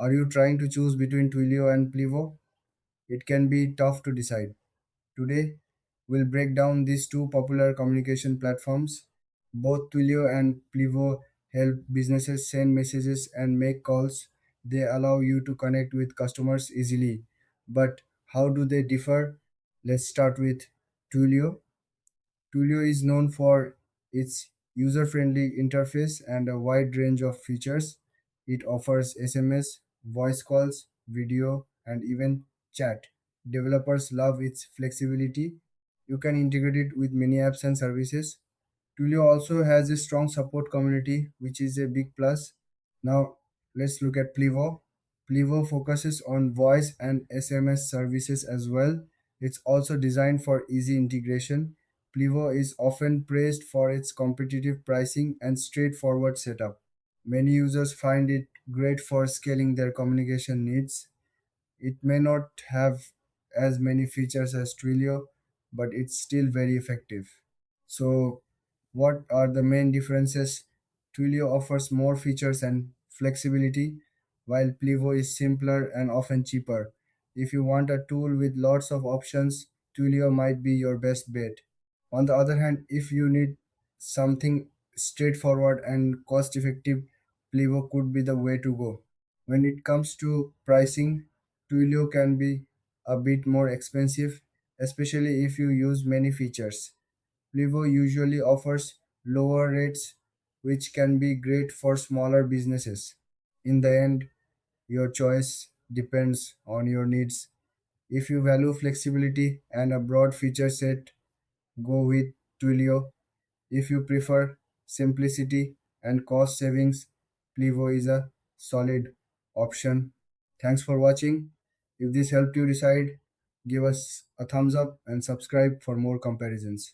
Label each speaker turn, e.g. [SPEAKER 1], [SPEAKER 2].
[SPEAKER 1] Are you trying to choose between Twilio and Plivo? It can be tough to decide. Today, we'll break down these two popular communication platforms. Both Twilio and Plivo help businesses send messages and make calls. They allow you to connect with customers easily. But how do they differ? Let's start with Twilio. Twilio is known for its user-friendly interface and a wide range of features. It offers SMS, voice calls, video, and even chat. Developers love its flexibility. You can integrate it with many apps and services. Twilio also has a strong support community, which is a big plus. Now, let's look at Plivo. Plivo focuses on voice and SMS services as well. It's also designed for easy integration. Plivo is often praised for its competitive pricing and straightforward setup. Many users find it great for scaling their communication needs. It may not have as many features as Twilio, but it's still very effective. So, what are the main differences? Twilio offers more features and flexibility, while Plivo is simpler and often cheaper. If you want a tool with lots of options, Twilio might be your best bet. On the other hand, if you need something straightforward and cost effective, Plivo could be the way to go. When it comes to pricing, Twilio can be a bit more expensive, especially if you use many features. Plivo usually offers lower rates, which can be great for smaller businesses. In the end, your choice depends on your needs. If you value flexibility and a broad feature set, go with Twilio. If you prefer simplicity and cost savings, Plivo is a solid option. Thanks for watching. If this helped you decide, give us a thumbs up and subscribe for more comparisons.